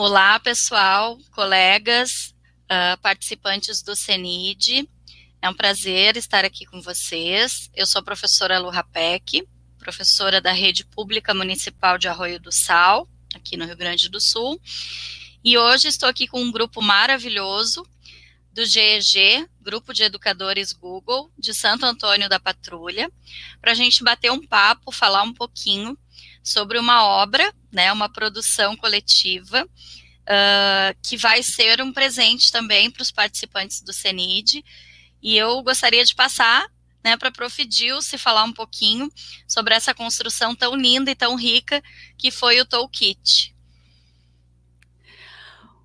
Olá, pessoal, colegas, participantes do CENID. É um prazer estar aqui com vocês. Eu sou a professora Lu Rapek, professora da Rede Pública Municipal de Arroio do Sal, aqui no Rio Grande do Sul. E hoje estou aqui com um grupo maravilhoso do GEG, Grupo de Educadores Google, de Santo Antônio da Patrulha, para a gente bater um papo, falar um pouquinho sobre uma obra, né, uma produção coletiva, que vai ser um presente também para os participantes do CENID. E eu gostaria de passar, né, para a Prof. Dilce falar um pouquinho sobre essa construção tão linda e tão rica que foi o Toolkit.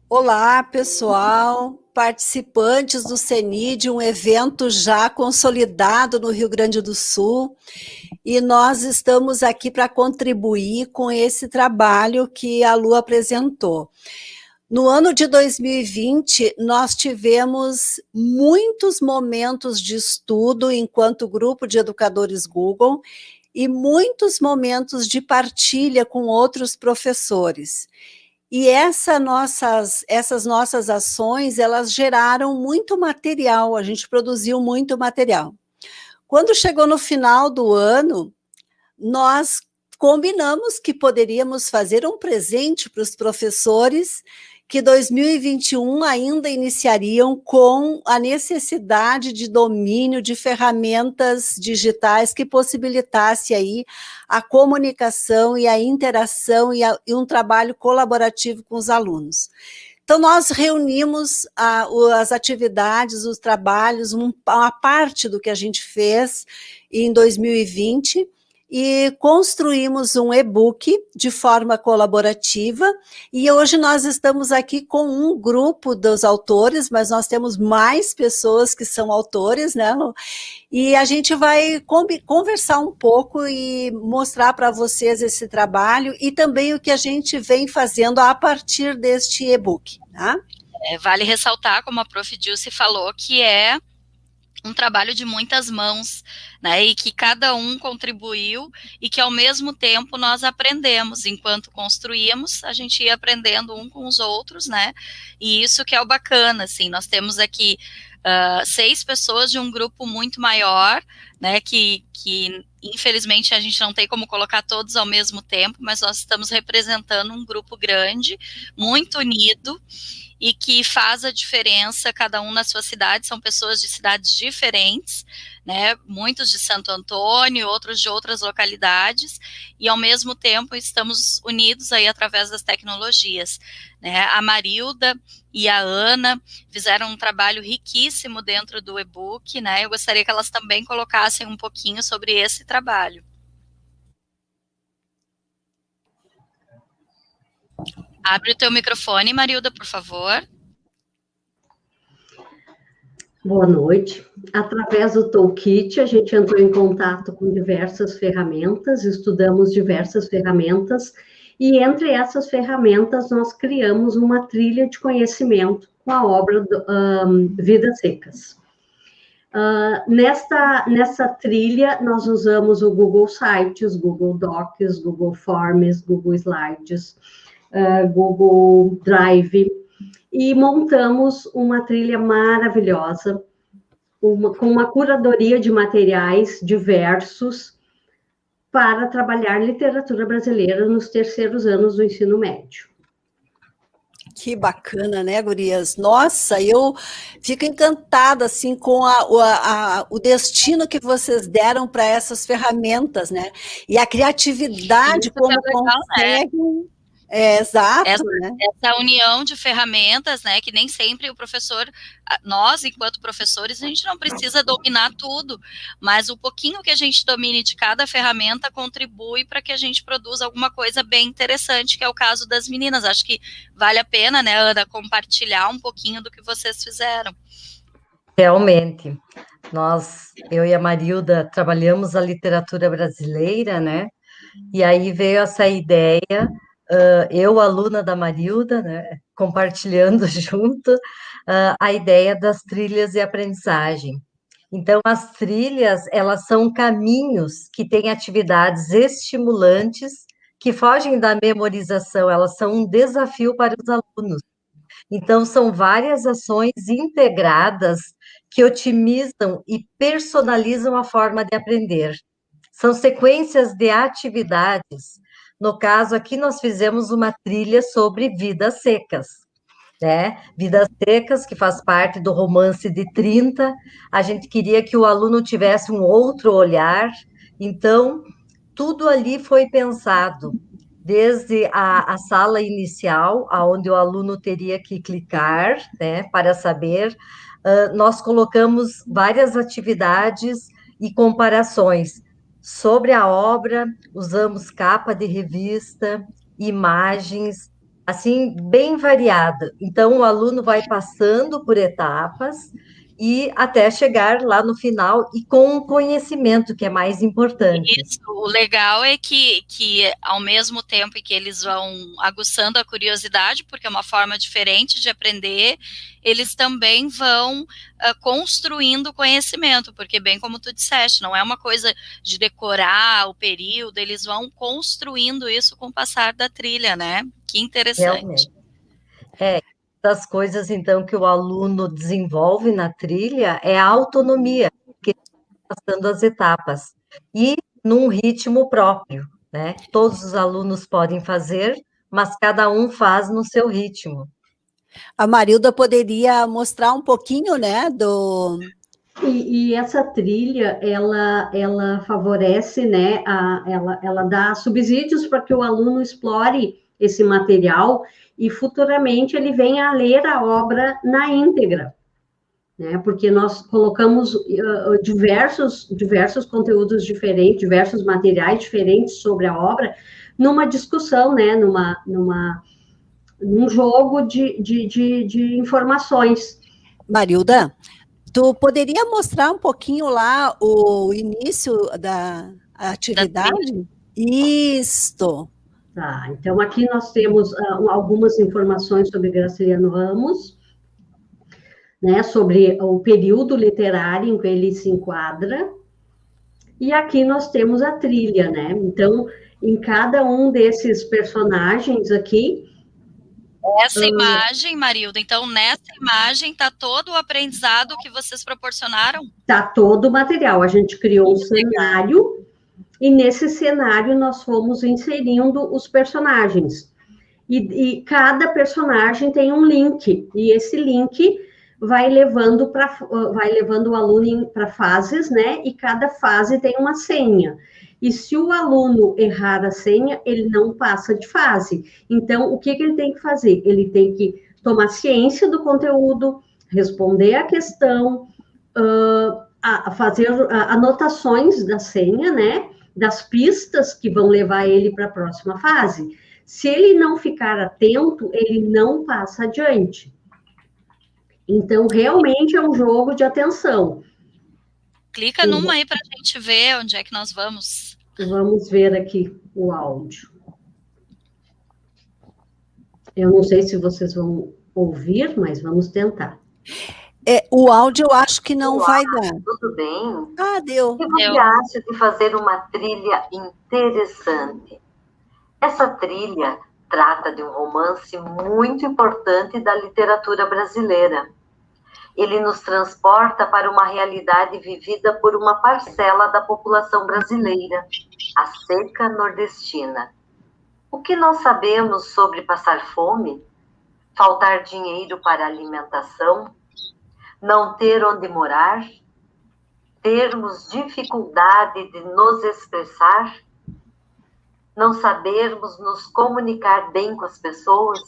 Olá, pessoal, participantes do CENID, um evento já consolidado no Rio Grande do Sul, e nós estamos aqui para contribuir com esse trabalho que a Lu apresentou. No ano de 2020, nós tivemos muitos momentos de estudo enquanto grupo de educadores Google e muitos momentos de partilha com outros professores. E essas nossas ações, elas geraram muito material, a gente produziu muito material. Quando chegou no final do ano, nós combinamos que poderíamos fazer um presente para os professores que 2021 ainda iniciariam com a necessidade de domínio de ferramentas digitais que possibilitasse aí a comunicação e a interação e um trabalho colaborativo com os alunos. Então, nós reunimos as atividades, os trabalhos, uma parte do que a gente fez em 2020, e construímos um e-book de forma colaborativa, e hoje nós estamos aqui com um grupo dos autores, mas nós temos mais pessoas que são autores, né, Lu? E a gente vai conversar um pouco e mostrar para vocês esse trabalho e também o que a gente vem fazendo a partir deste e-book, tá? Vale ressaltar, como a Prof. Dilce falou, que é um trabalho de muitas mãos, né, e que cada um contribuiu e que ao mesmo tempo nós aprendemos, enquanto construíamos, a gente ia aprendendo um com os outros, né, e isso que é o bacana, assim, nós temos aqui 6 pessoas de um grupo muito maior, né, que infelizmente a gente não tem como colocar todos ao mesmo tempo, mas nós estamos representando um grupo grande, muito unido, e que faz a diferença, cada um na sua cidade, são pessoas de cidades diferentes, né, muitos de Santo Antônio, outros de outras localidades, e ao mesmo tempo estamos unidos aí através das tecnologias, né. A Marilda e a Ana fizeram um trabalho riquíssimo dentro do e-book, né, eu gostaria que elas também colocassem um pouquinho sobre esse trabalho. Abre o teu microfone, Marilda, por favor. Boa noite. Através do Toolkit, a gente entrou em contato com diversas ferramentas, estudamos diversas ferramentas, e entre essas ferramentas nós criamos uma trilha de conhecimento com a obra Vidas Secas. Nessa trilha, nós usamos o Google Sites, Google Docs, Google Forms, Google Slides, Google Drive, e montamos uma trilha maravilhosa, com uma curadoria de materiais diversos para trabalhar literatura brasileira nos terceiros anos do ensino médio. Que bacana, né, gurias? Nossa, eu fico encantada, assim, com o destino que vocês deram para essas ferramentas, né? E a criatividade, como legal, conseguem... né? Exato, né? Essa união de ferramentas, né, que nem sempre o professor, nós, enquanto professores, a gente não precisa dominar tudo, mas o pouquinho que a gente domine de cada ferramenta contribui para que a gente produza alguma coisa bem interessante, que é o caso das meninas. Acho que vale a pena, né, Ana, compartilhar um pouquinho do que vocês fizeram. Realmente, eu e a Marilda, trabalhamos a literatura brasileira, né, e aí veio essa ideia... eu, aluna da Marilda, né, compartilhando junto a ideia das trilhas e aprendizagem. Então, as trilhas, elas são caminhos que têm atividades estimulantes que fogem da memorização, elas são um desafio para os alunos. Então, são várias ações integradas que otimizam e personalizam a forma de aprender. São sequências de atividades. No caso, aqui nós fizemos uma trilha sobre vidas secas, né? Vidas Secas, que faz parte do romance de 30. A gente queria que o aluno tivesse um outro olhar, então, tudo ali foi pensado, desde a sala inicial, onde o aluno teria que clicar, né, para saber. Nós colocamos várias atividades e comparações sobre a obra, usamos capa de revista, imagens, assim, bem variada. Então, o aluno vai passando por etapas e até chegar lá no final e com o conhecimento, que é mais importante. Isso, o legal é que ao mesmo tempo que eles vão aguçando a curiosidade, porque é uma forma diferente de aprender, eles também vão construindo conhecimento, porque bem como tu disseste, não é uma coisa de decorar o período, eles vão construindo isso com o passar da trilha, né? Que interessante. Realmente. Das coisas, então, que o aluno desenvolve na trilha é a autonomia, que está passando as etapas, e num ritmo próprio, né? Todos os alunos podem fazer, mas cada um faz no seu ritmo. A Marilda poderia mostrar um pouquinho, né, E essa trilha, ela favorece, né, ela dá subsídios para que o aluno explore esse material e futuramente ele venha a ler a obra na íntegra, né, porque nós colocamos diversos conteúdos diferentes, diversos materiais diferentes sobre a obra, numa discussão, né, num jogo de informações. Marilda? Tu poderia mostrar um pouquinho lá o início da atividade? Isto. Tá, então aqui nós temos algumas informações sobre Graciliano Ramos, né, sobre o período literário em que ele se enquadra, e aqui nós temos a trilha, né? Então, em cada um desses personagens aqui, Essa imagem, Marilda, então nessa imagem está todo o aprendizado que vocês proporcionaram? tá todo o material. A gente criou um cenário, e nesse cenário nós fomos inserindo os personagens. E cada personagem tem um link, e esse link vai levando o aluno para fases, né? E cada fase tem uma senha. E se o aluno errar a senha, ele não passa de fase. Então, o que ele tem que fazer? Ele tem que tomar ciência do conteúdo, responder a questão, fazer anotações da senha, né? Das pistas que vão levar ele para a próxima fase. Se ele não ficar atento, ele não passa adiante. Então, realmente é um jogo de atenção. Clica numa aí para a gente ver onde é que nós vamos. Vamos ver aqui o áudio. Eu não sei se vocês vão ouvir, mas vamos tentar. O áudio eu acho que não vai dar. Tudo bem? Ah, deu. O que você acha de fazer uma trilha interessante? Essa trilha trata de um romance muito importante da literatura brasileira. Ele nos transporta para uma realidade vivida por uma parcela da população brasileira, a seca nordestina. O que nós sabemos sobre passar fome, faltar dinheiro para alimentação, não ter onde morar, termos dificuldade de nos expressar, não sabermos nos comunicar bem com as pessoas?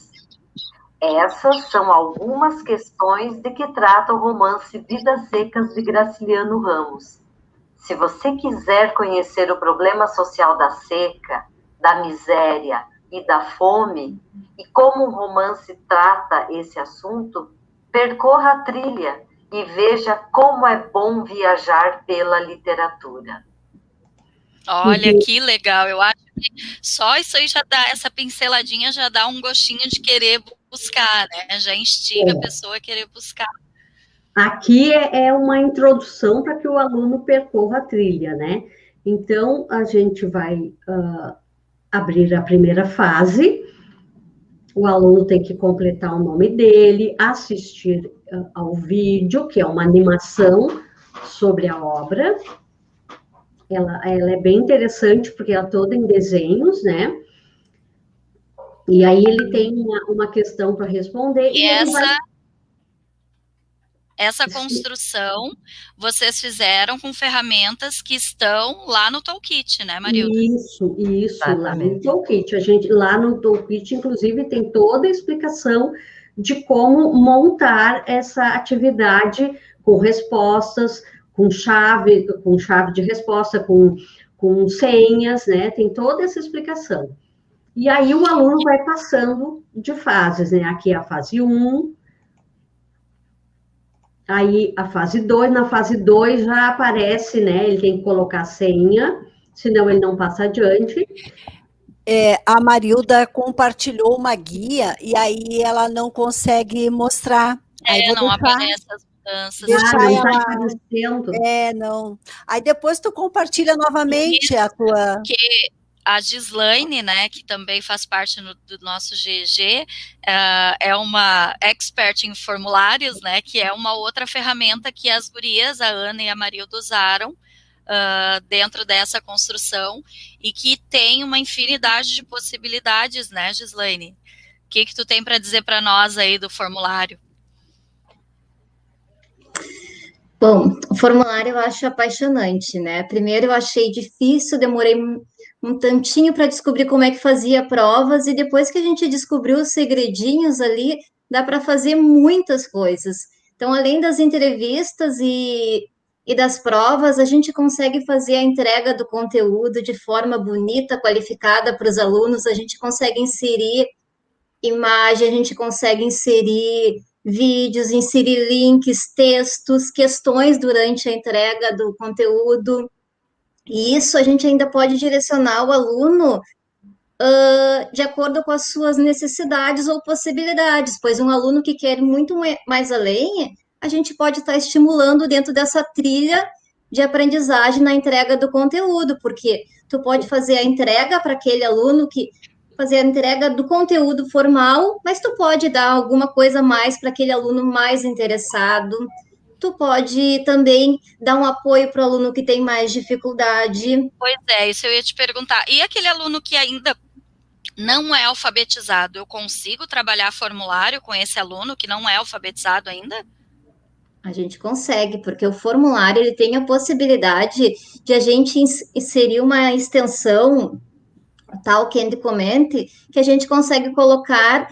Essas são algumas questões de que trata o romance Vidas Secas de Graciliano Ramos. Se você quiser conhecer o problema social da seca, da miséria e da fome, e como o romance trata esse assunto, percorra a trilha e veja como é bom viajar pela literatura. Olha, que legal. Eu acho que só isso aí já dá, essa pinceladinha já dá um gostinho de querer buscar, né? Já instiga a pessoa a querer buscar. Aqui é uma introdução para que o aluno percorra a trilha, né? Então, a gente vai abrir a primeira fase. O aluno tem que completar o nome dele, assistir ao vídeo, que é uma animação sobre a obra. Ela é bem interessante, porque ela é toda em desenhos, né? E aí ele tem uma questão para responder. E essa construção vocês fizeram com ferramentas que estão lá no Toolkit, né, Marilda? Isso, lá no Toolkit. Lá no Toolkit, inclusive, tem toda a explicação de como montar essa atividade com respostas, com chave de resposta, com senhas, né? Tem toda essa explicação. E aí o aluno vai passando de fases, né? Aqui é a fase 1, aí a fase 2, na fase 2 já aparece, né? Ele tem que colocar a senha, senão ele não passa adiante. A Marilda compartilhou uma guia e aí ela não consegue mostrar. Aí não aparece as mudanças. Deixar não ela... tá aparecendo. Não. Aí depois tu compartilha novamente a tua... Que a Gislaine, né, que também faz parte do nosso GG, é uma expert em formulários, né, que é uma outra ferramenta que as gurias, a Ana e a Marilda, usaram dentro dessa construção e que tem uma infinidade de possibilidades, né, Gislaine? O que tu tem para dizer para nós aí do formulário? Bom, o formulário eu acho apaixonante, né? Primeiro eu achei difícil, demorei um tantinho para descobrir como é que fazia provas, e depois que a gente descobriu os segredinhos ali, dá para fazer muitas coisas. Então, além das entrevistas e das provas, a gente consegue fazer a entrega do conteúdo de forma bonita, qualificada para os alunos, a gente consegue inserir imagem, a gente consegue inserir vídeos, inserir links, textos, questões durante a entrega do conteúdo. E isso a gente ainda pode direcionar o aluno de acordo com as suas necessidades ou possibilidades, pois um aluno que quer muito mais além, a gente pode estar estimulando dentro dessa trilha de aprendizagem na entrega do conteúdo, porque tu pode fazer a entrega para aquele aluno que fazer a entrega do conteúdo formal, mas tu pode dar alguma coisa mais para aquele aluno mais interessado. Tu pode também dar um apoio para o aluno que tem mais dificuldade. Pois é, isso eu ia te perguntar. E aquele aluno que ainda não é alfabetizado, eu consigo trabalhar formulário com esse aluno que não é alfabetizado ainda? A gente consegue, porque o formulário ele tem a possibilidade de a gente inserir uma extensão, tal Candy Comment, que a gente consegue colocar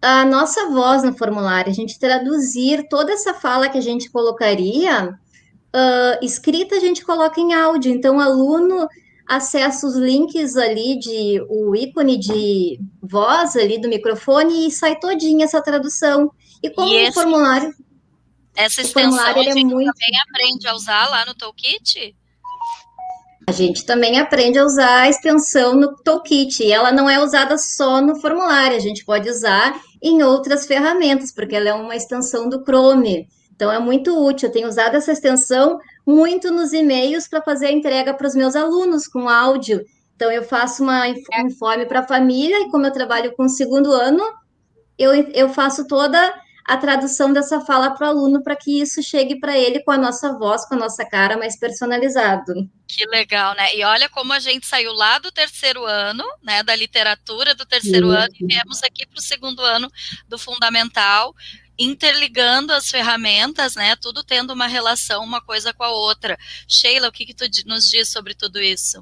a nossa voz no formulário, a gente traduzir toda essa fala que a gente colocaria, escrita a gente coloca em áudio, então o aluno acessa os links ali, o ícone de voz ali do microfone e sai todinha essa tradução. E como o formulário... Essa extensão a gente também aprende a usar lá no Toolkit? A gente também aprende a usar a extensão no Toolkit, e ela não é usada só no formulário, a gente pode usar em outras ferramentas, porque ela é uma extensão do Chrome, então é muito útil. Eu tenho usado essa extensão muito nos e-mails para fazer a entrega para os meus alunos com áudio. Então eu faço um informe para a família, e como eu trabalho com o segundo ano, eu faço toda a tradução dessa fala para o aluno, para que isso chegue para ele com a nossa voz, com a nossa cara, mais personalizado. Que legal, né? E olha como a gente saiu lá do terceiro ano, né, da literatura do terceiro ano, e viemos aqui para o segundo ano do fundamental, interligando as ferramentas, né, tudo tendo uma relação uma coisa com a outra. Sheila, o que tu nos diz sobre tudo isso?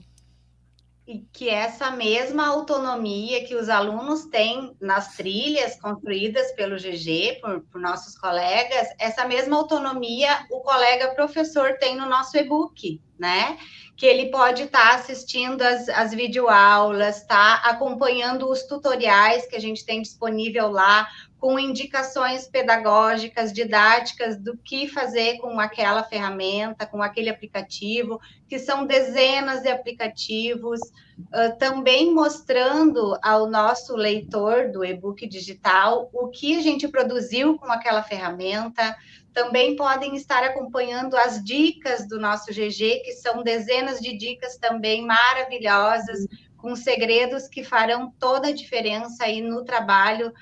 E que essa mesma autonomia que os alunos têm nas trilhas construídas pelo GG, por nossos colegas, essa mesma autonomia o colega professor tem no nosso e-book, né? Que ele pode estar assistindo as videoaulas, tá acompanhando os tutoriais que a gente tem disponível lá, com indicações pedagógicas, didáticas do que fazer com aquela ferramenta, com aquele aplicativo, que são dezenas de aplicativos, também mostrando ao nosso leitor do e-book digital o que a gente produziu com aquela ferramenta. Também podem estar acompanhando as dicas do nosso GG, que são dezenas de dicas também maravilhosas, com segredos que farão toda a diferença aí no trabalho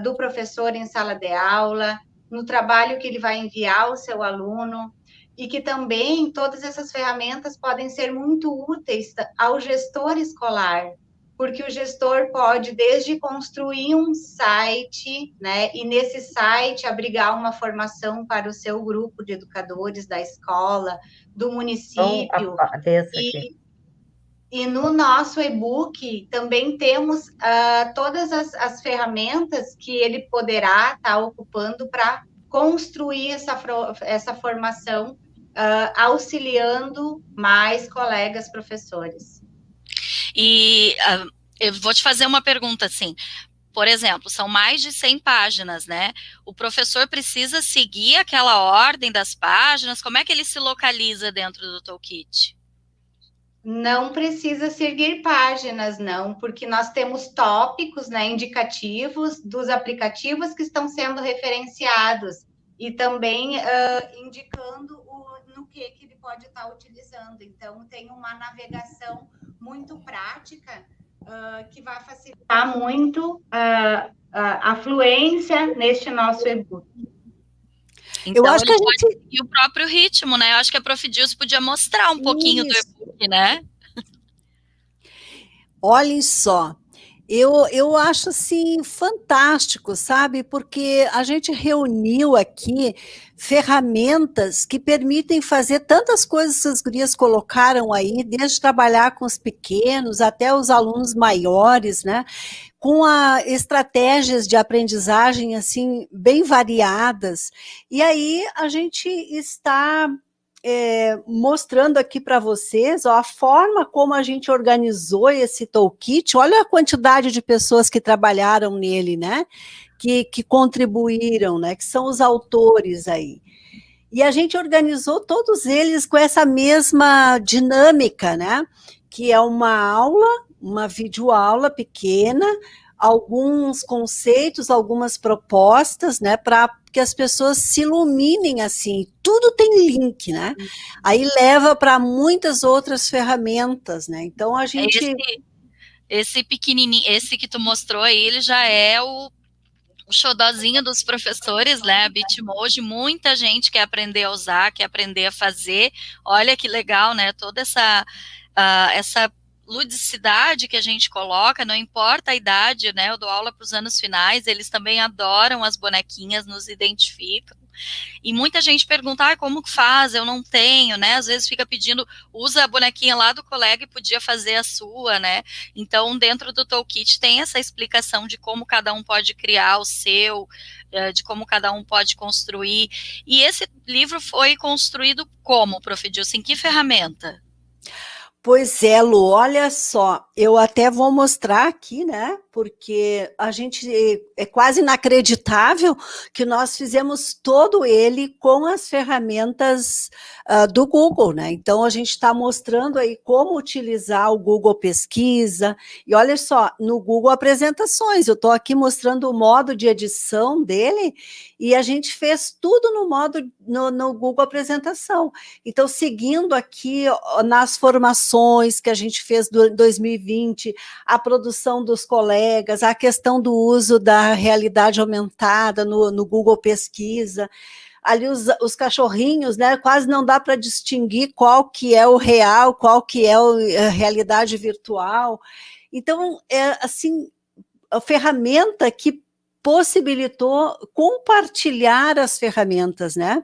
do professor em sala de aula, no trabalho que ele vai enviar ao seu aluno, e que também todas essas ferramentas podem ser muito úteis ao gestor escolar, porque o gestor pode desde construir um site, né, e nesse site abrigar uma formação para o seu grupo de educadores da escola, do município, e no nosso e-book também temos todas as ferramentas que ele poderá estar ocupando para construir essa formação, auxiliando mais colegas professores. E eu vou te fazer uma pergunta, assim, por exemplo, são mais de 100 páginas, né? O professor precisa seguir aquela ordem das páginas? Como é que ele se localiza dentro do Toolkit? Não precisa seguir páginas, não, porque nós temos tópicos, né, indicativos dos aplicativos que estão sendo referenciados e também indicando no que ele pode estar utilizando. Então, tem uma navegação muito prática que vai facilitar muito a fluência neste nosso e-book. Então, eu acho que a gente... pode seguir o próprio ritmo, né? Eu acho que a Prof. Dilce podia mostrar um pouquinho do e-book, né? Olhem só, eu acho assim fantástico, sabe? Porque a gente reuniu aqui ferramentas que permitem fazer tantas coisas que as gurias colocaram aí, desde trabalhar com os pequenos até os alunos maiores, né? Com estratégias de aprendizagem assim bem variadas. E aí a gente está mostrando aqui para vocês a forma como a gente organizou esse toolkit. Olha a quantidade de pessoas que trabalharam nele, né? Que contribuíram, né? Que são os autores aí. E a gente organizou todos eles com essa mesma dinâmica, né? Que é uma aula, uma videoaula pequena, alguns conceitos, algumas propostas, né, para que as pessoas se iluminem assim. Tudo tem link, né? Aí leva para muitas outras ferramentas, né? Então a gente... Esse pequenininho, esse que tu mostrou aí, ele já é o xodozinho dos professores, né? A Bitmoji, muita gente quer aprender a usar, quer aprender a fazer. Olha que legal, né? Toda essa ludicidade que a gente coloca, não importa a idade, né? Eu dou aula para os anos finais, eles também adoram as bonequinhas, nos identificam. E muita gente pergunta, como que faz? Eu não tenho, né? Às vezes fica pedindo, usa a bonequinha lá do colega e podia fazer a sua, né? Então, dentro do Toolkit tem essa explicação de como cada um pode criar o seu, de como cada um pode construir. E esse livro foi construído como, Prof. Dilce? Em que ferramenta? Pois é, Lu, olha só, eu até vou mostrar aqui, né, porque a gente é quase inacreditável que nós fizemos todo ele com as ferramentas do Google, né, então a gente está mostrando aí como utilizar o Google Pesquisa, e olha só, no Google Apresentações, eu estou aqui mostrando o modo de edição dele, e a gente fez tudo no Google Apresentação, então seguindo aqui nas formações que a gente fez em 2020, a produção dos colegas, a questão do uso da realidade aumentada no Google Pesquisa, ali os cachorrinhos, né, quase não dá para distinguir qual que é o real, qual que é a realidade virtual. Então, é assim, a ferramenta que possibilitou compartilhar as ferramentas, né?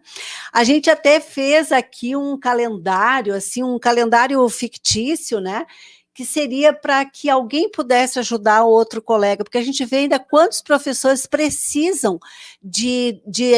A gente até fez aqui um calendário, assim, um calendário fictício, né? Que seria para que alguém pudesse ajudar o outro colega, porque a gente vê ainda quantos professores precisam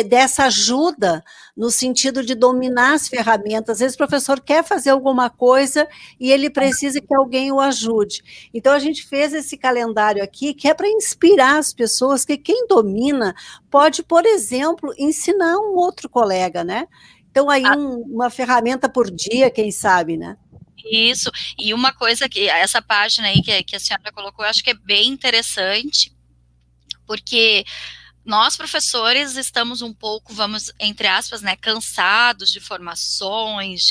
dessa ajuda, no sentido de dominar as ferramentas. Às vezes o professor quer fazer alguma coisa e ele precisa que alguém o ajude. Então a gente fez esse calendário aqui, que é para inspirar as pessoas, que quem domina pode, por exemplo, ensinar um outro colega, né? Então aí uma ferramenta por dia, quem sabe, né? Isso, e uma coisa que essa página aí que a senhora colocou, eu acho que é bem interessante, porque nós, professores, estamos um pouco, vamos, entre aspas, né, cansados de formações,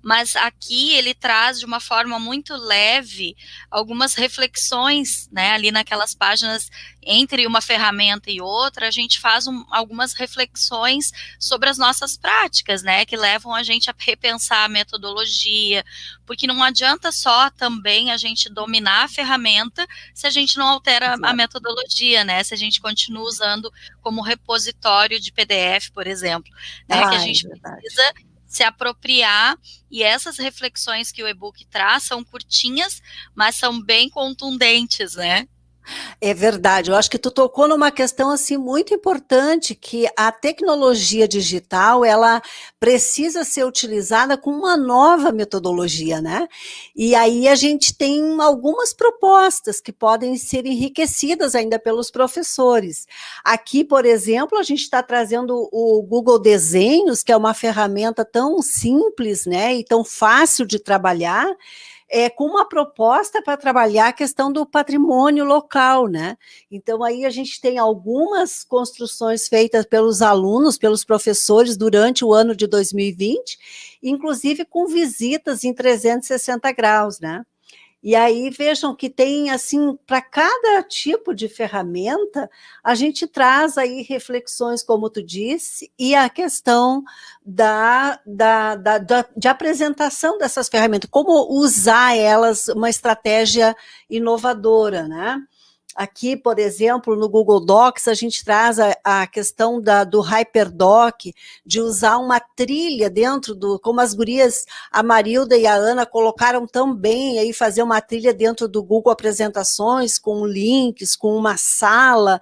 mas aqui ele traz de uma forma muito leve algumas reflexões, né, ali naquelas páginas, entre uma ferramenta e outra, a gente faz algumas reflexões sobre as nossas práticas, né, que levam a gente a repensar a metodologia, porque não adianta só também a gente dominar a ferramenta se a gente não altera a metodologia, né, se a gente continua usando como repositório de PDF, por exemplo, né, que a gente precisa se apropriar, e essas reflexões que o e-book traz são curtinhas, mas são bem contundentes, né? É verdade, eu acho que tu tocou numa questão assim muito importante, que a tecnologia digital, ela precisa ser utilizada com uma nova metodologia, né? E aí a gente tem algumas propostas que podem ser enriquecidas ainda pelos professores. Aqui, por exemplo, a gente está trazendo o Google Desenhos, que é uma ferramenta tão simples, né, e tão fácil de trabalhar, com uma proposta para trabalhar a questão do patrimônio local, né? Então, aí a gente tem algumas construções feitas pelos alunos, pelos professores, durante o ano de 2020, inclusive com visitas em 360 graus, né? E aí vejam que tem, assim, para cada tipo de ferramenta, a gente traz aí reflexões, como tu disse, e a questão de apresentação dessas ferramentas, como usar elas, uma estratégia inovadora, né? Aqui, por exemplo, no Google Docs, a gente traz a questão do HyperDoc, de usar uma trilha dentro como as gurias, a Marilda e a Ana colocaram tão bem aí, fazer uma trilha dentro do Google Apresentações, com links, com uma sala.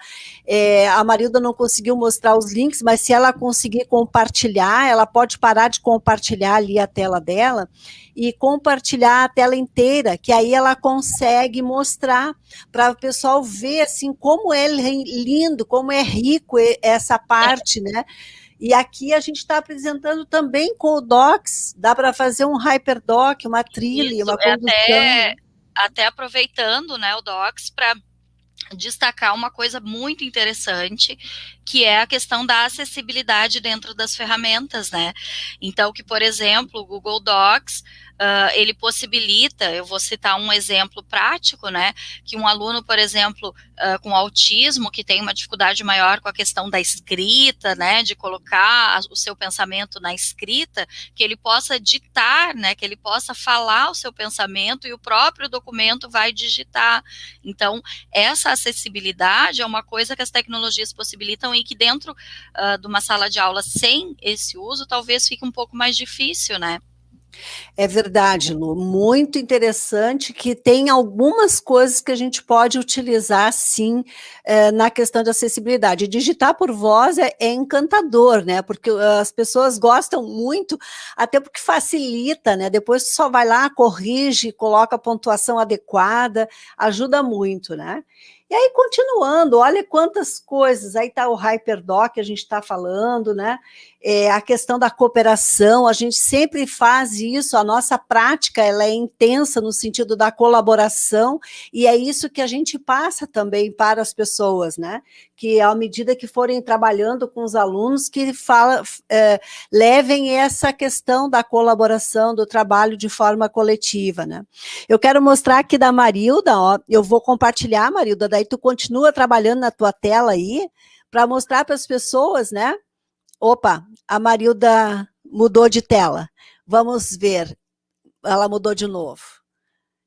A Marilda não conseguiu mostrar os links, mas se ela conseguir compartilhar, ela pode parar de compartilhar ali a tela dela e compartilhar a tela inteira, que aí ela consegue mostrar para o pessoal ver assim como é lindo, como é rico essa parte, né? E aqui a gente está apresentando também com o Docs, dá para fazer um HyperDoc, uma trilha, uma condução. Até aproveitando, né, o Docs para destacar uma coisa muito interessante, que é a questão da acessibilidade dentro das ferramentas, né? Então, que, por exemplo, o Google Docs, ele possibilita, eu vou citar um exemplo prático, né? Que um aluno, por exemplo, com autismo, que tem uma dificuldade maior com a questão da escrita, né? De colocar o seu pensamento na escrita, que ele possa ditar, né? Que ele possa falar o seu pensamento e o próprio documento vai digitar. Então, essa acessibilidade é uma coisa que as tecnologias possibilitam e que dentro de uma sala de aula sem esse uso, talvez fique um pouco mais difícil, né? É verdade, Lu, muito interessante, que tem algumas coisas que a gente pode utilizar, sim, na questão de acessibilidade. Digitar por voz é encantador, né, porque as pessoas gostam muito, até porque facilita, né, depois só vai lá, corrige, coloca a pontuação adequada, ajuda muito, né. E aí, continuando, olha quantas coisas, aí está o HyperDoc que a gente está falando, né? A questão da cooperação, a gente sempre faz isso, a nossa prática ela é intensa no sentido da colaboração, e é isso que a gente passa também para as pessoas, né? Que à medida que forem trabalhando com os alunos, que levem essa questão da colaboração, do trabalho de forma coletiva, né? Eu quero mostrar aqui da Marilda, ó, eu vou compartilhar, Marilda, daí tu continua trabalhando na tua tela aí, para mostrar para as pessoas, né? Opa, a Marilda mudou de tela. Vamos ver, ela mudou de novo.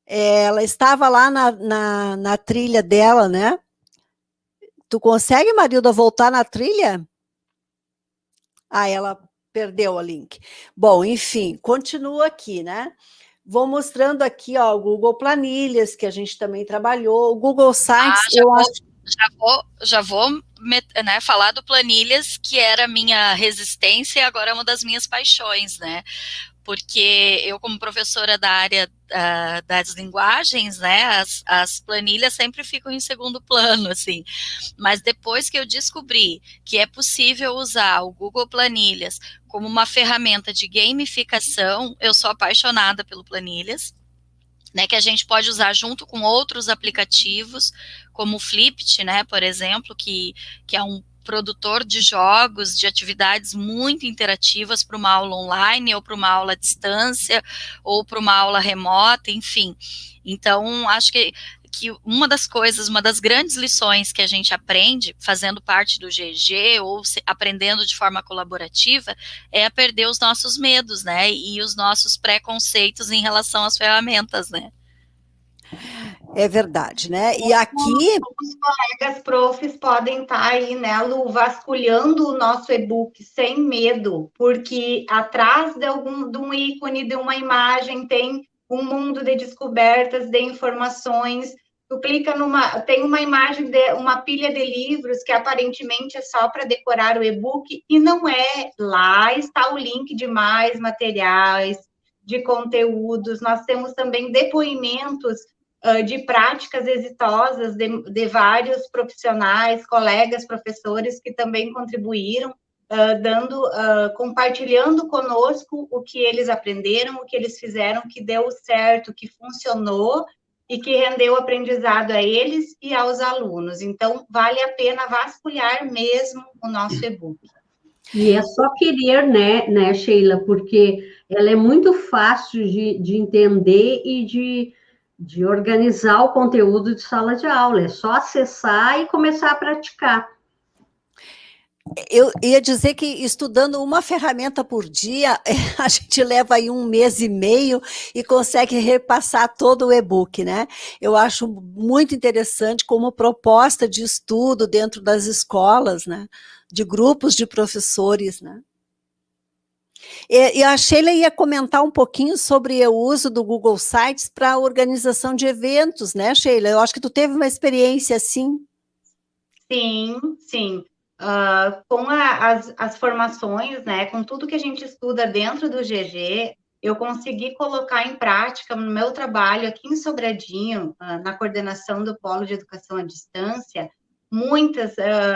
Ela estava lá na trilha dela, né? Tu consegue, Marilda, voltar na trilha? Ela perdeu o link. Bom, enfim, continua aqui, né? Vou mostrando aqui, ó, o Google Planilhas, que a gente também trabalhou, o Google Sites, já vou né, falar do Planilhas, que era a minha resistência e agora é uma das minhas paixões, né? Porque eu, como professora da área das linguagens, né, as planilhas sempre ficam em segundo plano, assim. Mas depois que eu descobri que é possível usar o Google Planilhas como uma ferramenta de gamificação, eu sou apaixonada pelo Planilhas, né, que a gente pode usar junto com outros aplicativos, como o Flipped, né, por exemplo, que é produtor de jogos, de atividades muito interativas para uma aula online, ou para uma aula à distância, ou para uma aula remota, enfim. Então, acho que uma das grandes lições que a gente aprende fazendo parte do GG ou aprendendo de forma colaborativa é a perder os nossos medos, né, e os nossos preconceitos em relação às ferramentas, né. É verdade, né? E aqui... Os colegas profs podem estar aí, né, Lu, vasculhando o nosso e-book sem medo, porque atrás de um ícone, de uma imagem, tem um mundo de descobertas, de informações. Tu clica tem uma imagem de uma pilha de livros que aparentemente é só para decorar o e-book, e não é. Lá está o link de mais materiais, de conteúdos. Nós temos também depoimentos de práticas exitosas de vários profissionais, colegas, professores que também contribuíram, compartilhando conosco o que eles aprenderam, o que eles fizeram, que deu certo, que funcionou e que rendeu aprendizado a eles e aos alunos. Então, vale a pena vasculhar mesmo o nosso e-book. E é só querer, né, Sheila, porque ela é muito fácil de entender e de organizar o conteúdo de sala de aula. É só acessar e começar a praticar. Eu ia dizer que estudando uma ferramenta por dia, a gente leva aí 1 mês e meio e consegue repassar todo o e-book, né? Eu acho muito interessante como proposta de estudo dentro das escolas, né? De grupos de professores, né? E a Sheila ia comentar um pouquinho sobre o uso do Google Sites para a organização de eventos, né, Sheila? Eu acho que tu teve uma experiência assim. Sim, sim. Com as formações, né, com tudo que a gente estuda dentro do GG, eu consegui colocar em prática no meu trabalho aqui em Sobradinho, na coordenação do Polo de Educação à Distância,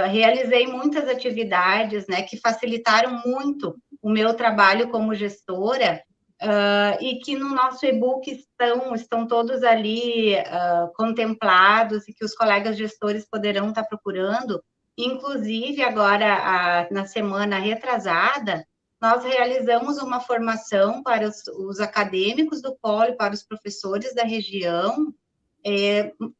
realizei muitas atividades, né, que facilitaram muito o meu trabalho como gestora, e que no nosso e-book estão todos ali contemplados e que os colegas gestores poderão estar procurando. Inclusive, agora, na semana retrasada, nós realizamos uma formação para os acadêmicos do Polo, para os professores da região,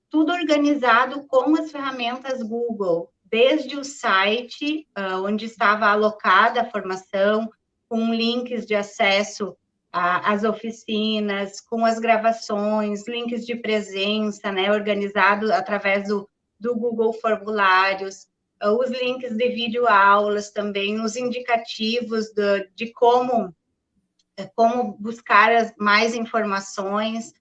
tudo organizado com as ferramentas Google, desde o site, onde estava alocada a formação, com links de acesso às oficinas, com as gravações, links de presença, né, organizado através do Google Formulários, os links de videoaulas também, os indicativos de como buscar mais informações,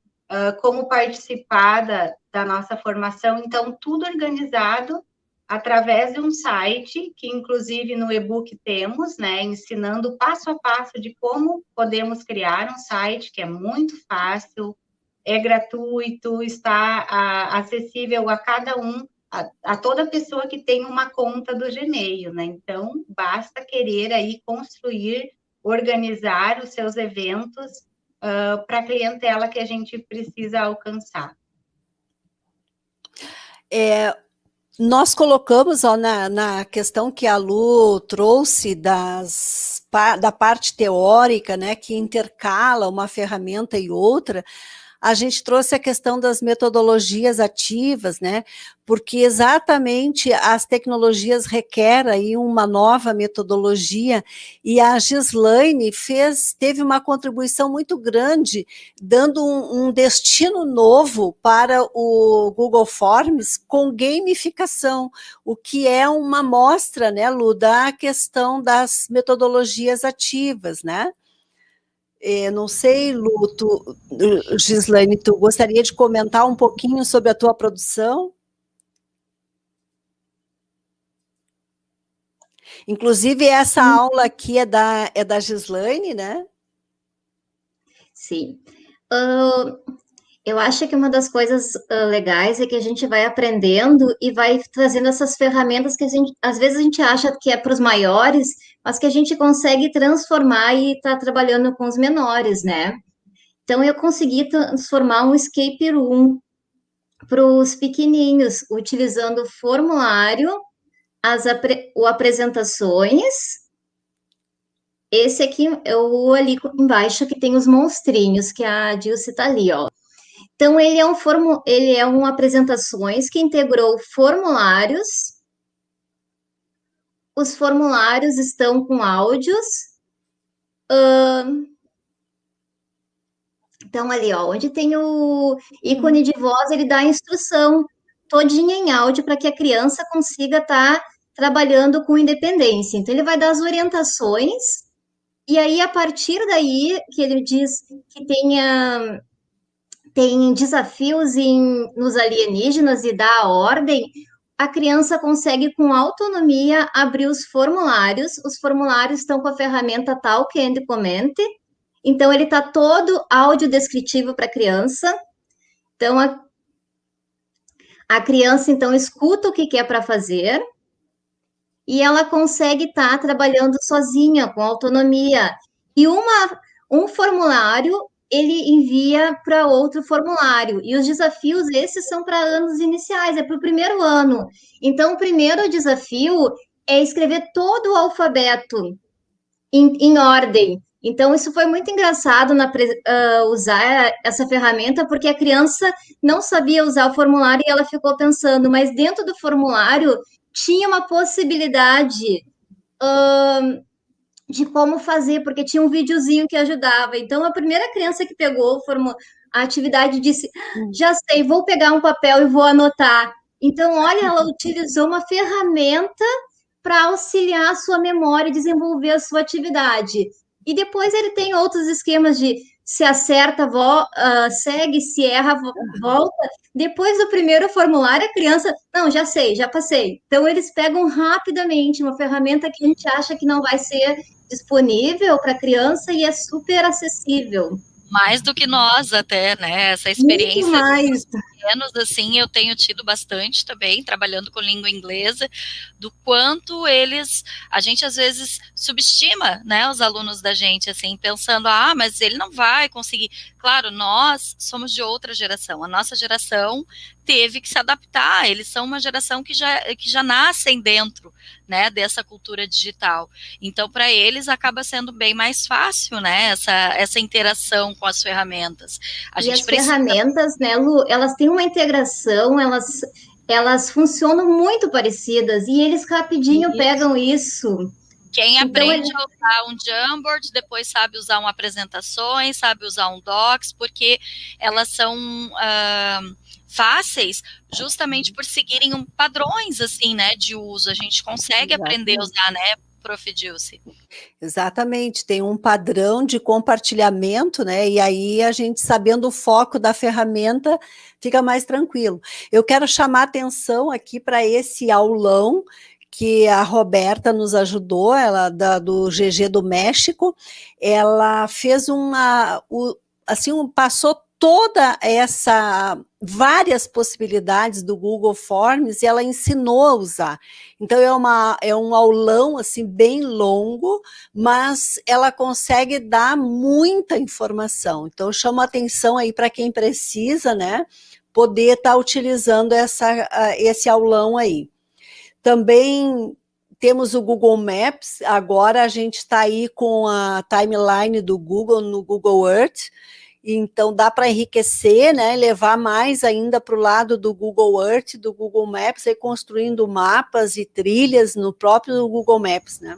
como participar da nossa formação. Então, tudo organizado através de um site, que inclusive no e-book temos, né, ensinando passo a passo de como podemos criar um site, que é muito fácil, é gratuito, está acessível a cada um, a toda pessoa que tem uma conta do Gmail, né? Então, basta querer aí construir, organizar os seus eventos para a clientela que a gente precisa alcançar. Nós colocamos na questão que a Lu trouxe da parte teórica, né, que intercala uma ferramenta e outra, a gente trouxe a questão das metodologias ativas, né? Porque exatamente as tecnologias requerem aí uma nova metodologia, e a Gislaine teve uma contribuição muito grande, dando um destino novo para o Google Forms com gamificação, o que é uma amostra, né, Lu, da questão das metodologias ativas, né? Não sei, Lu, Gislaine, tu gostaria de comentar um pouquinho sobre a tua produção? Inclusive, essa aula aqui é da Gislaine, né? Sim. Eu acho que uma das coisas legais é que a gente vai aprendendo e vai trazendo essas ferramentas que às vezes a gente acha que é para os maiores, mas que a gente consegue transformar e estar trabalhando com os menores, né? Então, eu consegui transformar um escape room para os pequenininhos, utilizando formulário o apresentações. Esse aqui é o ali embaixo que tem os monstrinhos, que a Dilce está ali, ó. Então, ele é um apresentações que integrou formulários. Os formulários estão com áudios. Então, ali, ó, onde tem o ícone de voz, ele dá a instrução todinha em áudio para que a criança consiga estar trabalhando com independência. Então, ele vai dar as orientações, e aí, a partir daí, que ele diz que tem desafios nos alienígenas e dá a ordem, a criança consegue, com autonomia, abrir os formulários estão com a ferramenta Talk and Comment, então ele está todo audiodescritivo para a criança, então a criança, então, escuta o que é para fazer, e ela consegue estar trabalhando sozinha, com autonomia, e um formulário ele envia para outro formulário. E os desafios, esses são para anos iniciais, é para o primeiro ano. Então, o primeiro desafio é escrever todo o alfabeto em ordem. Então, isso foi muito engraçado usar essa ferramenta, porque a criança não sabia usar o formulário e ela ficou pensando, mas dentro do formulário tinha uma possibilidade de como fazer, porque tinha um videozinho que ajudava. Então, a primeira criança que pegou a atividade disse, já sei, vou pegar um papel e vou anotar. Então, olha, ela utilizou uma ferramenta para auxiliar a sua memória e desenvolver a sua atividade. E depois ele tem outros esquemas de se acerta, segue, se erra, volta. Depois do primeiro formulário, a criança, não, já sei, já passei. Então, eles pegam rapidamente uma ferramenta que a gente acha que não vai ser disponível para a criança e é super acessível. Mais do que nós até, né? Essa experiência. Muito mais. Pequenos, assim, eu tenho tido bastante também, trabalhando com língua inglesa, do quanto a gente às vezes subestima, né, os alunos da gente, assim, pensando, mas ele não vai conseguir. Claro, nós somos de outra geração, a nossa geração teve que se adaptar, eles são uma geração que já nascem dentro, né, dessa cultura digital. Então, para eles, acaba sendo bem mais fácil, né, essa interação com as ferramentas. Ferramentas, né, Lu, elas têm uma integração, elas funcionam muito parecidas, e eles rapidinho pegam isso. Quem aprende a usar um Jamboard, depois sabe usar uma apresentações, sabe usar um Docs, porque elas são fáceis justamente por seguirem padrões, assim, né, de uso. A gente consegue aprender a usar, né, Prof. Dilce? Exatamente, tem um padrão de compartilhamento, né, e aí a gente, sabendo o foco da ferramenta, fica mais tranquilo. Eu quero chamar atenção aqui para esse aulão que a Roberta nos ajudou, ela do GG do México, ela fez passou toda várias possibilidades do Google Forms e ela ensinou a usar. Então, é um aulão, assim, bem longo, mas ela consegue dar muita informação. Então, eu chamo a atenção aí para quem precisa, né, poder estar utilizando esse aulão aí. Também temos o Google Maps, agora a gente está aí com a timeline do Google no Google Earth, então dá para enriquecer, né, levar mais ainda para o lado do Google Earth, do Google Maps, e construindo mapas e trilhas no próprio Google Maps, né.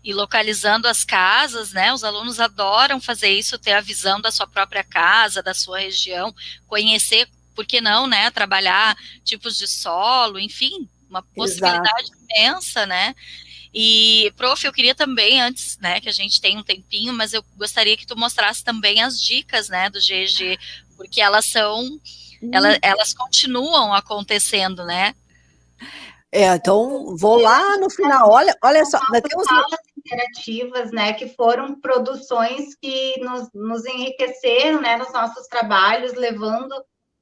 E localizando as casas, né, os alunos adoram fazer isso, ter a visão da sua própria casa, da sua região, conhecer, por que não, né, trabalhar tipos de solo, enfim, uma possibilidade imensa, né. E, Prof, eu queria também, antes, né, que a gente tem um tempinho, mas eu gostaria que tu mostrasse também as dicas, né, do GG, porque elas elas continuam acontecendo, né. Então, vou lá no final, olha só, nós temos aulas interativas, né, que foram produções que nos enriqueceram, né, nos nossos trabalhos, levando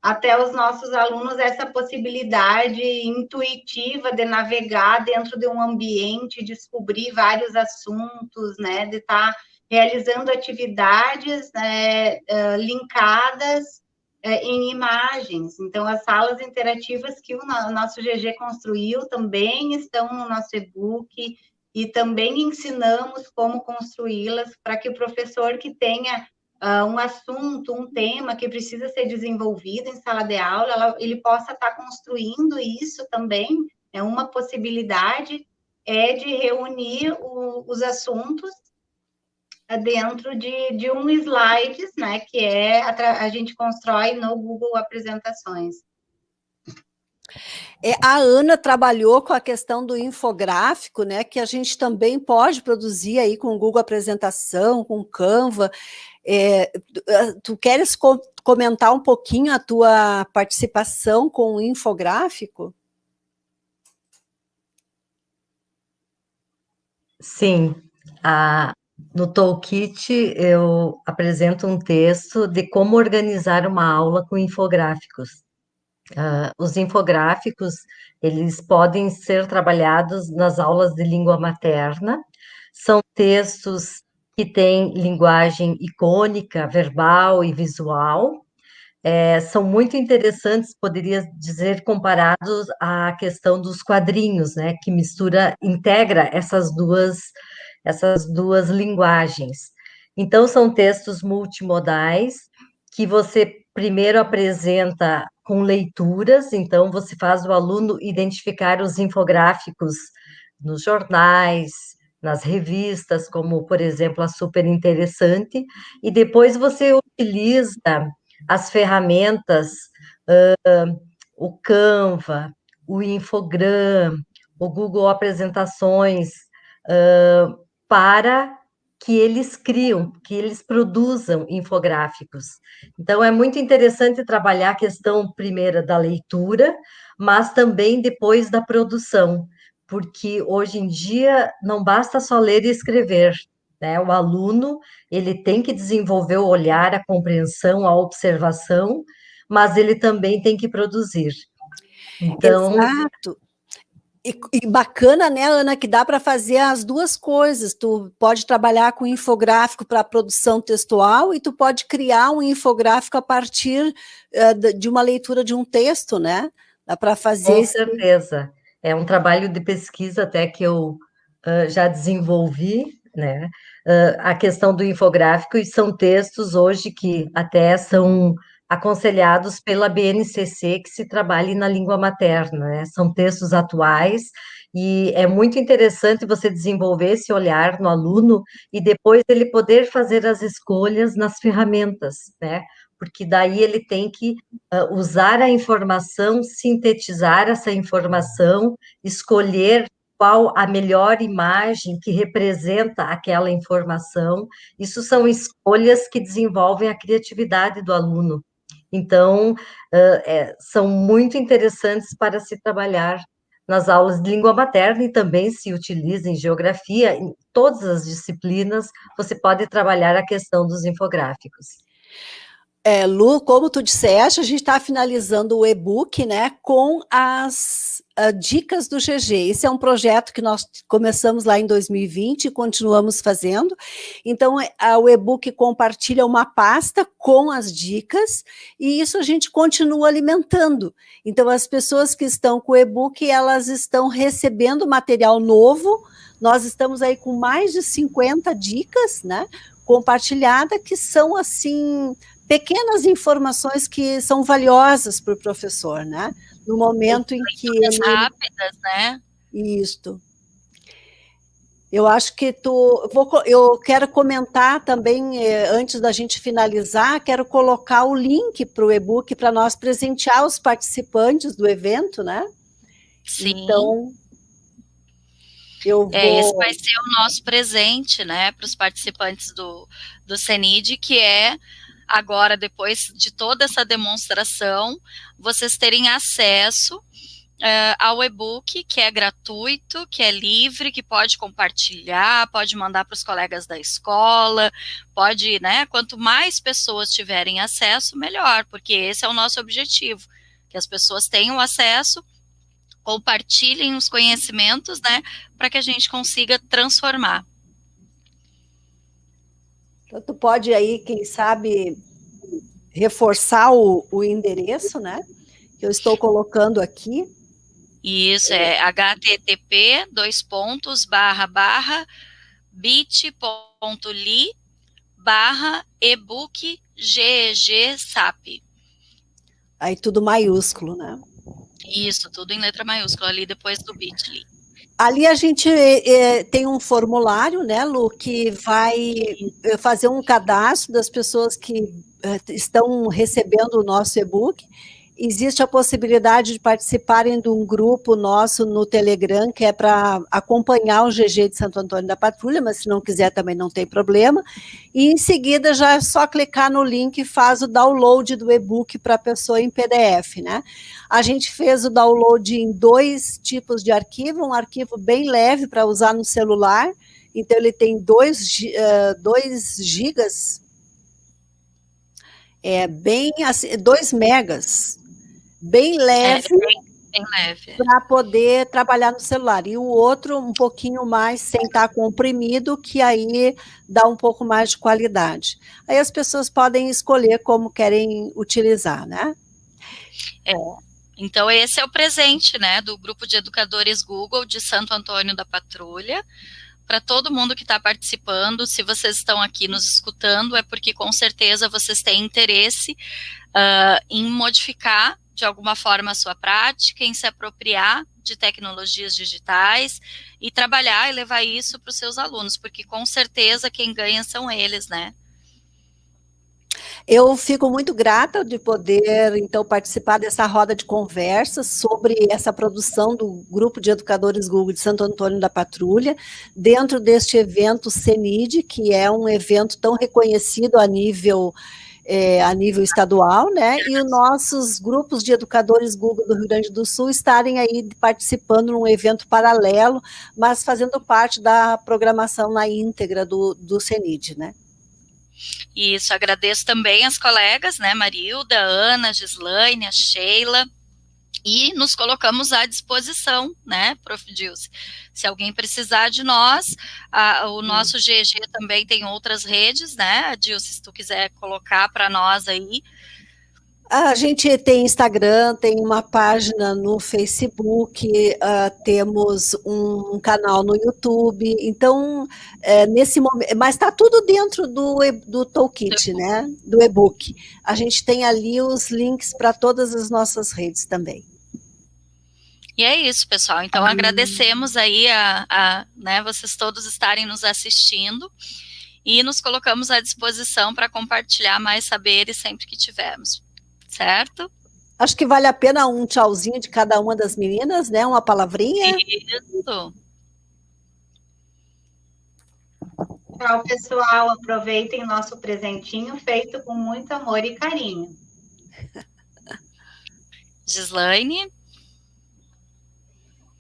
até os nossos alunos essa possibilidade intuitiva de navegar dentro de um ambiente, descobrir vários assuntos, né, de estar realizando atividades, né, linkadas em imagens. Então, as salas interativas que o nosso GG construiu também estão no nosso e-book, e também ensinamos como construí-las para que o professor que tenha um assunto, um tema que precisa ser desenvolvido em sala de aula, ele possa estar construindo isso também. É uma possibilidade de reunir os assuntos dentro de um slides, né, que a gente constrói no Google Apresentações. A Ana trabalhou com a questão do infográfico, né, que a gente também pode produzir aí com o Google Apresentação, com o Canva. Tu queres comentar um pouquinho a tua participação com o infográfico? Sim, no Toolkit eu apresento um texto de como organizar uma aula com infográficos. Os infográficos, eles podem ser trabalhados nas aulas de língua materna, são textos que têm linguagem icônica, verbal e visual, são muito interessantes, poderia dizer, comparados à questão dos quadrinhos, né, que integra essas duas linguagens. Então, são textos multimodais que você primeiro apresenta com leituras, então você faz o aluno identificar os infográficos nos jornais, nas revistas, como, por exemplo, a Super Interessante, e depois você utiliza as ferramentas, o Canva, o Infogram, o Google Apresentações, para que eles produzam infográficos. Então, é muito interessante trabalhar a questão primeira da leitura, mas também depois da produção, porque hoje em dia não basta só ler e escrever, né? O aluno, ele tem que desenvolver o olhar, a compreensão, a observação, mas ele também tem que produzir. Então, exato. E bacana, né, Ana, que dá para fazer as duas coisas. Tu pode trabalhar com infográfico para produção textual e tu pode criar um infográfico a partir de uma leitura de um texto, né? Dá para fazer. Com certeza. É um trabalho de pesquisa até que eu já desenvolvi, né? A questão do infográfico, e são textos hoje que até são aconselhados pela BNCC que se trabalhe na língua materna, né? São textos atuais e é muito interessante você desenvolver esse olhar no aluno e depois ele poder fazer as escolhas nas ferramentas, né? Porque daí ele tem que usar a informação, sintetizar essa informação, escolher qual a melhor imagem que representa aquela informação. Isso são escolhas que desenvolvem a criatividade do aluno. Então, são muito interessantes para se trabalhar nas aulas de língua materna e também se utiliza em geografia, em todas as disciplinas, você pode trabalhar a questão dos infográficos. Lu, como tu disseste, a gente está finalizando o e-book, né, com as dicas do GG. Esse é um projeto que nós começamos lá em 2020 e continuamos fazendo. Então, o e-book compartilha uma pasta com as dicas e isso a gente continua alimentando. Então, as pessoas que estão com o e-book, elas estão recebendo material novo. Nós estamos aí com mais de 50 dicas, né, compartilhada, que são, assim, pequenas informações que são valiosas para o professor, né? No momento em que ele... rápidas, né? Isto. Eu acho que eu quero comentar também, antes da gente finalizar, quero colocar o link para o e-book para nós presentear os participantes do evento, né? Sim. Então, esse vai ser o nosso presente, né, para os participantes do CENID, que é agora, depois de toda essa demonstração, vocês terem acesso ao e-book, que é gratuito, que é livre, que pode compartilhar, pode mandar para os colegas da escola, pode, né, quanto mais pessoas tiverem acesso, melhor, porque esse é o nosso objetivo, que as pessoas tenham acesso, compartilhem os conhecimentos, né, para que a gente consiga transformar. Então, tu pode aí, quem sabe, reforçar o endereço, né? Que eu estou colocando aqui. Isso, é http://bit.ly/ebook GEG SAP. Aí tudo maiúsculo, né? Isso, tudo em letra maiúscula ali depois do bit.ly. Ali a gente tem um formulário, né, Lu, que vai fazer um cadastro das pessoas que estão recebendo o nosso e-book. Existe a possibilidade de participarem de um grupo nosso no Telegram, que é para acompanhar o GG de Santo Antônio da Patrulha, mas se não quiser também não tem problema. E em seguida já é só clicar no link e faz o download do e-book para a pessoa em PDF, né? A gente fez o download em 2 tipos de arquivo, um arquivo bem leve para usar no celular, então ele tem 2 gigas, bem assim, 2 megas, bem leve, bem leve, para poder trabalhar no celular. E o outro, um pouquinho mais, sem estar comprimido, que aí dá um pouco mais de qualidade. Aí as pessoas podem escolher como querem utilizar, né? Então esse é o presente, né, do Grupo de Educadores Google de Santo Antônio da Patrulha. Para todo mundo que está participando, se vocês estão aqui nos escutando, é porque com certeza vocês têm interesse em modificar de alguma forma a sua prática, em se apropriar de tecnologias digitais e trabalhar e levar isso para os seus alunos, porque com certeza quem ganha são eles, né? Eu fico muito grata de poder, então, participar dessa roda de conversa sobre essa produção do Grupo de Educadores Google de Santo Antônio da Patrulha, dentro deste evento CENID, que é um evento tão reconhecido a nível estadual, né, e os nossos grupos de educadores Google do Rio Grande do Sul estarem aí participando num evento paralelo, mas fazendo parte da programação na íntegra do CENID, né. Isso, agradeço também as colegas, né, Marilda, Ana, Gislaine, a Sheila, e nos colocamos à disposição, né, Prof. Dilce. Se alguém precisar de nós, o nosso GG também tem outras redes, né, Dilce, se tu quiser colocar para nós aí. A gente tem Instagram, tem uma página no Facebook, temos um canal no YouTube, então, nesse momento, mas está tudo dentro do Toolkit, né, do e-book. A gente tem ali os links para todas as nossas redes também. E é isso, pessoal, então agradecemos aí né, vocês todos estarem nos assistindo e nos colocamos à disposição para compartilhar mais saberes sempre que tivermos. Certo? Acho que vale a pena um tchauzinho de cada uma das meninas, né? Uma palavrinha. Isso. Tchau, pessoal. Aproveitem nosso presentinho feito com muito amor e carinho. Gislaine.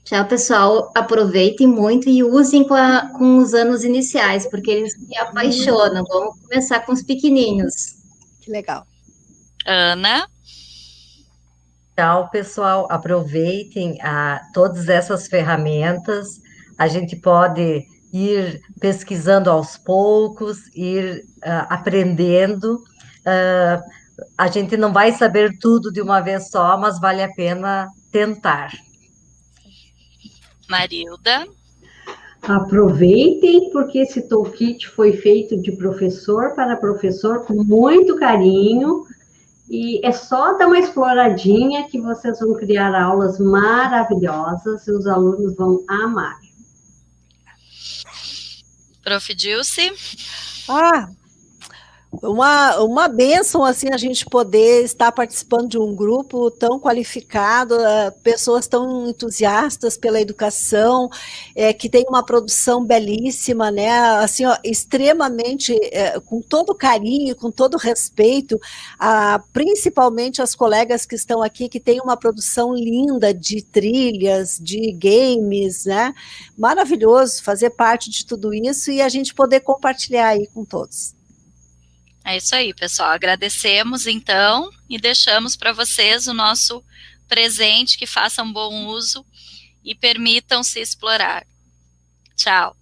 Tchau, pessoal. Aproveitem muito e usem com os anos iniciais, porque eles se apaixonam. Vamos começar com os pequenininhos. Que legal. Ana. Tchau, pessoal. Aproveitem todas essas ferramentas. A gente pode ir pesquisando aos poucos, ir aprendendo. A gente não vai saber tudo de uma vez só, mas vale a pena tentar. Marilda. Aproveitem, porque esse toolkit foi feito de professor para professor com muito carinho. E é só dar uma exploradinha que vocês vão criar aulas maravilhosas e os alunos vão amar. Prof. Dilce. Uma bênção, assim, a gente poder estar participando de um grupo tão qualificado, pessoas tão entusiastas pela educação, que tem uma produção belíssima, né, assim, ó, extremamente, com todo carinho, com todo respeito, principalmente as colegas que estão aqui, que têm uma produção linda de trilhas, de games, né, maravilhoso fazer parte de tudo isso e a gente poder compartilhar aí com todos. É isso aí, pessoal. Agradecemos, então, e deixamos para vocês o nosso presente, que façam bom uso e permitam se explorar. Tchau.